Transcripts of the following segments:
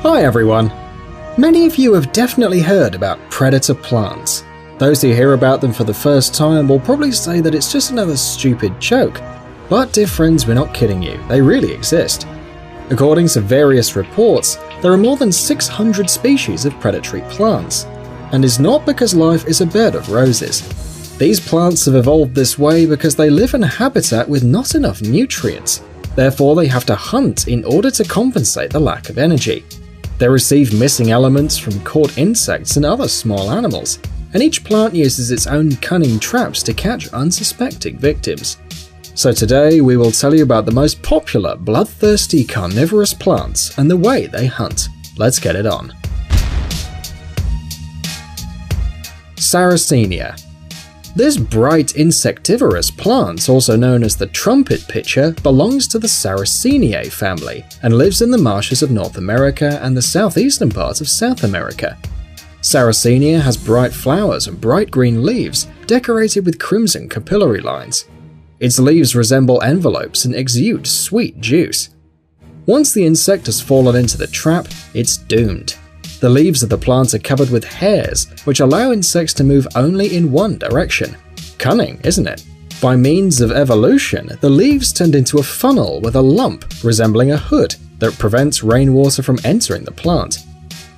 Hi everyone! Many of you have definitely heard about predator plants. Those who hear about them for the first time will probably say that it's just another stupid joke. But dear friends, we're not kidding you, they really exist. According to various reports, there are more than 600 species of predatory plants. And it's not because life is a bed of roses. These plants have evolved this way because they live in a habitat with not enough nutrients. Therefore, they have to hunt in order to compensate the lack of energy. They receive missing elements from caught insects and other small animals, and each plant uses its own cunning traps to catch unsuspecting victims. So today we will tell you about the most popular bloodthirsty carnivorous plants and the way they hunt. Let's get it on. Sarracenia. This bright insectivorous plant, also known as the trumpet pitcher, belongs to the Sarraceniae family and lives in the marshes of North America and the southeastern parts of South America. Sarracenia has bright flowers and bright green leaves decorated with crimson capillary lines. Its leaves resemble envelopes and exude sweet juice. Once the insect has fallen into the trap, it's doomed. The leaves of the plant are covered with hairs, which allow insects to move only in one direction. Cunning, isn't it? By means of evolution, the leaves turned into a funnel with a lump resembling a hood that prevents rainwater from entering the plant.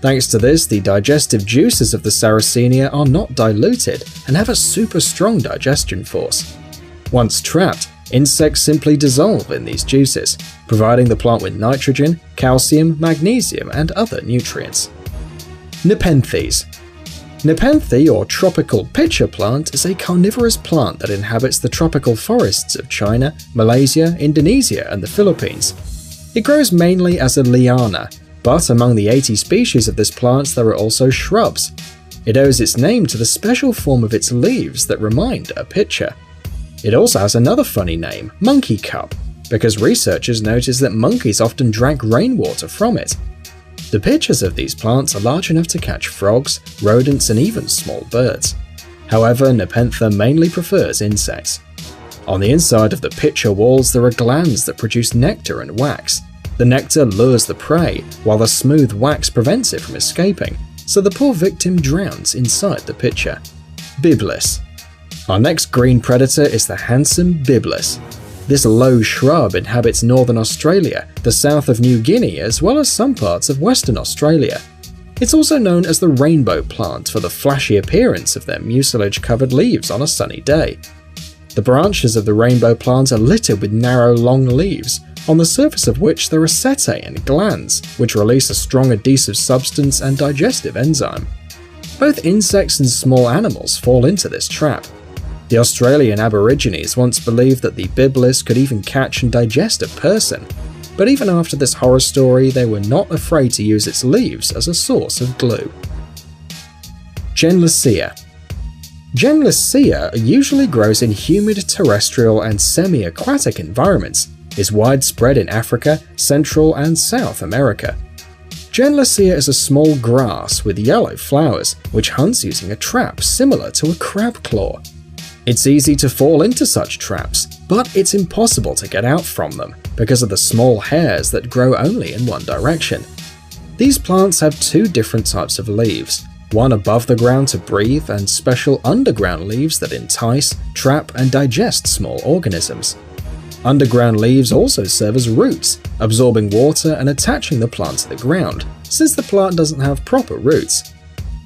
Thanks to this, the digestive juices of the Sarracenia are not diluted and have a super strong digestion force. Once trapped, insects simply dissolve in these juices, providing the plant with nitrogen, calcium, magnesium, and other nutrients. Nepenthes. Nepenthe, or tropical pitcher plant, is a carnivorous plant that inhabits the tropical forests of China, Malaysia, Indonesia, and the Philippines. It grows mainly as a liana, but among the 80 species of this plant there are also shrubs. It owes its name to the special form of its leaves that remind a pitcher. It also has another funny name, monkey cup, because researchers noticed that monkeys often drank rainwater from it. The pitchers of these plants are large enough to catch frogs, rodents, and even small birds. However, Nepenthe mainly prefers insects. On the inside of the pitcher walls there are glands that produce nectar and wax. The nectar lures the prey, while the smooth wax prevents it from escaping, so the poor victim drowns inside the pitcher. Biblis. Our next green predator is the handsome Biblis. This low shrub inhabits northern Australia, the south of New Guinea, as well as some parts of Western Australia. It's also known as the rainbow plant for the flashy appearance of their mucilage-covered leaves on a sunny day. The branches of the rainbow plant are littered with narrow, long leaves, on the surface of which there are setae and glands, which release a strong adhesive substance and digestive enzyme. Both insects and small animals fall into this trap. The Australian Aborigines once believed that the Biblis could even catch and digest a person, but even after this horror story, they were not afraid to use its leaves as a source of glue. Genlisea. Genlisea usually grows in humid terrestrial and semi-aquatic environments, is widespread in Africa, Central and South America. Genlisea is a small grass with yellow flowers, which hunts using a trap similar to a crab claw. It's easy to fall into such traps, but it's impossible to get out from them because of the small hairs that grow only in one direction. These plants have two different types of leaves, one above the ground to breathe and special underground leaves that entice, trap, and digest small organisms. Underground leaves also serve as roots, absorbing water and attaching the plant to the ground, since the plant doesn't have proper roots.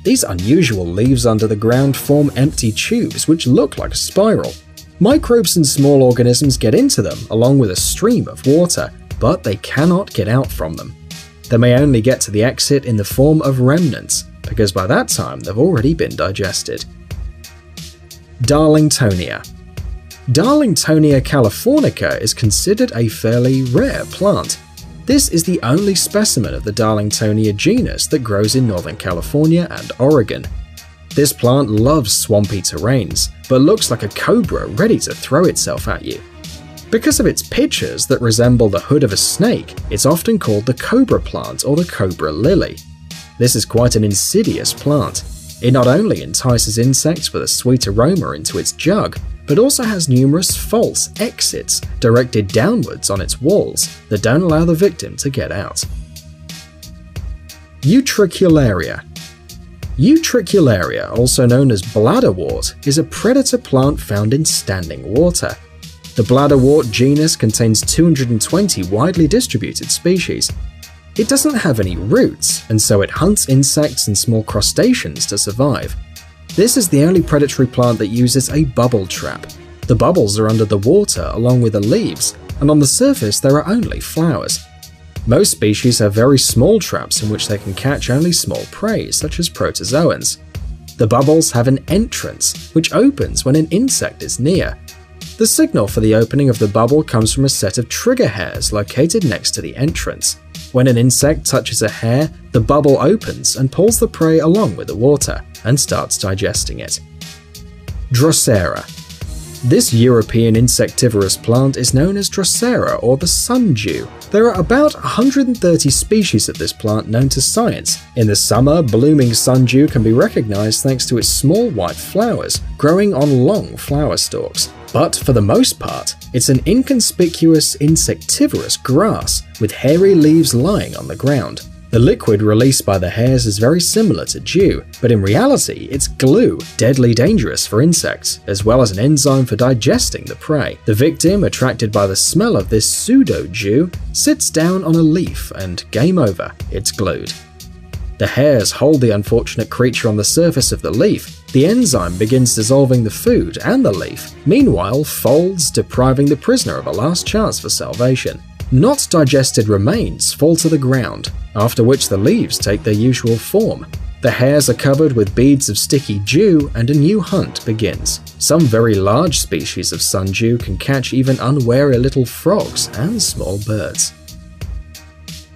These unusual leaves under the ground form empty tubes which look like a spiral. Microbes and small organisms get into them along with a stream of water, but they cannot get out from them. They may only get to the exit in the form of remnants, because by that time they've already been digested. Darlingtonia. Darlingtonia californica is considered a fairly rare plant. This is the only specimen of the Darlingtonia genus that grows in Northern California and Oregon. This plant loves swampy terrains, but looks like a cobra ready to throw itself at you. Because of its pitchers that resemble the hood of a snake, it's often called the cobra plant or the cobra lily. This is quite an insidious plant. It not only entices insects with a sweet aroma into its jug, but also has numerous false exits directed downwards on its walls that don't allow the victim to get out. Utricularia. Utricularia, also known as bladderwort, is a predator plant found in standing water. The bladderwort genus contains 220 widely distributed species. It doesn't have any roots, and so it hunts insects and small crustaceans to survive. This is the only predatory plant that uses a bubble trap. The bubbles are under the water along with the leaves, and on the surface there are only flowers. Most species have very small traps in which they can catch only small prey, such as protozoans. The bubbles have an entrance, which opens when an insect is near. The signal for the opening of the bubble comes from a set of trigger hairs located next to the entrance. When an insect touches a hair, the bubble opens and pulls the prey along with the water, and starts digesting it. Drosera. This European insectivorous plant is known as Drosera or the sundew. There are about 130 species of this plant known to science. In the summer, blooming sundew can be recognized thanks to its small white flowers growing on long flower stalks. But for the most part, it's an inconspicuous insectivorous grass with hairy leaves lying on the ground. The liquid released by the hairs is very similar to dew, but in reality it's glue, deadly dangerous for insects, as well as an enzyme for digesting the prey. The victim, attracted by the smell of this pseudo-dew, sits down on a leaf and game over, it's glued. The hairs hold the unfortunate creature on the surface of the leaf. The enzyme begins dissolving the food and the leaf, meanwhile folds, depriving the prisoner of a last chance for salvation. Not digested remains fall to the ground, after which the leaves take their usual form. The hairs are covered with beads of sticky dew and a new hunt begins. Some very large species of sundew can catch even unwary little frogs and small birds.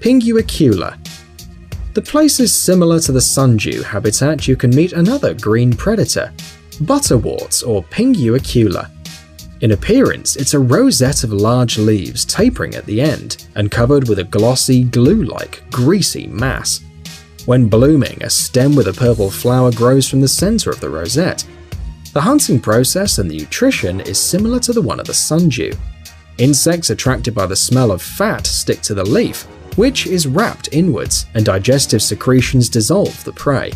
Pinguicula. The place is similar to the sundew habitat. You can meet another green predator, butterwort or Pinguicula. In appearance, it's a rosette of large leaves tapering at the end and covered with a glossy, glue-like, greasy mass. When blooming, a stem with a purple flower grows from the center of the rosette. The hunting process and the nutrition is similar to the one of the sundew. Insects attracted by the smell of fat stick to the leaf, which is wrapped inwards, and digestive secretions dissolve the prey.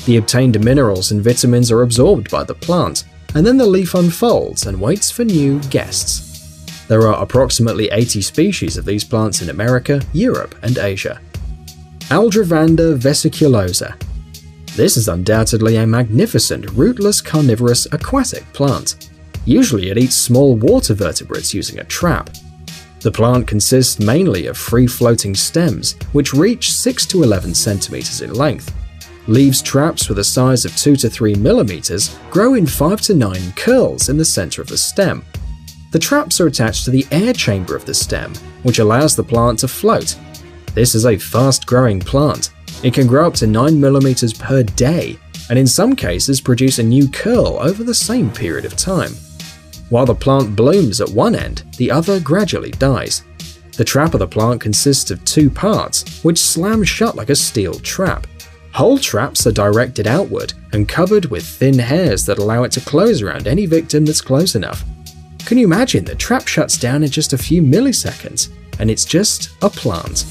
The obtained minerals and vitamins are absorbed by the plant, and then the leaf unfolds and waits for new guests. There are approximately 80 species of these plants in America, Europe, and Asia. Aldrovanda vesiculosa. This is undoubtedly a magnificent rootless carnivorous aquatic plant. Usually it eats small water vertebrates using a trap. The plant consists mainly of free-floating stems, which reach 6 to 11 centimeters in length. Leaves traps with a size of 2 to 3 millimeters grow in 5 to 9 curls in the center of the stem. The traps are attached to the air chamber of the stem, which allows the plant to float. This is a fast-growing plant. It can grow up to 9 millimeters per day, and in some cases produce a new curl over the same period of time. While the plant blooms at one end, the other gradually dies. The trap of the plant consists of 2 parts, which slam shut like a steel trap. Whole traps are directed outward and covered with thin hairs that allow it to close around any victim that's close enough. Can you imagine the trap shuts down in just a few milliseconds, and it's just a plant?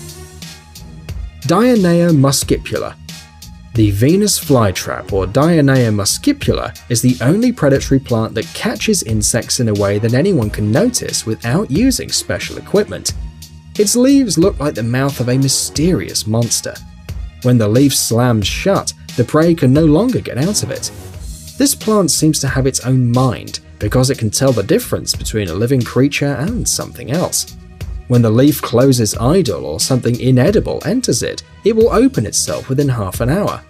Dionea muscipula. The Venus flytrap, or Dionea muscipula, is the only predatory plant that catches insects in a way that anyone can notice without using special equipment. Its leaves look like the mouth of a mysterious monster. When the leaf slams shut, the prey can no longer get out of it. This plant seems to have its own mind because it can tell the difference between a living creature and something else. When the leaf closes idle or something inedible enters it, it will open itself within half an hour.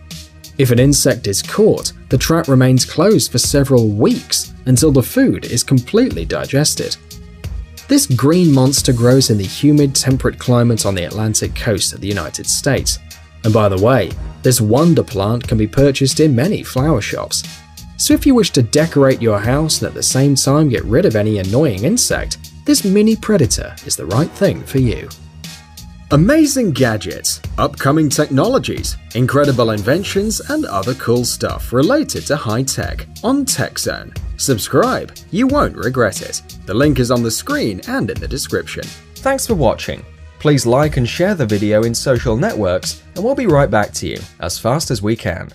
If an insect is caught, the trap remains closed for several weeks until the food is completely digested. This green monster grows in the humid, temperate climate on the Atlantic coast of the United States. And by the way, this wonder plant can be purchased in many flower shops. So if you wish to decorate your house and at the same time get rid of any annoying insect, this mini predator is the right thing for you. Amazing gadgets, upcoming technologies, incredible inventions, and other cool stuff related to high tech on TechZone. Subscribe, you won't regret it. The link is on the screen and in the description. Thanks for watching. Please like and share the video in social networks, and we'll be right back to you as fast as we can.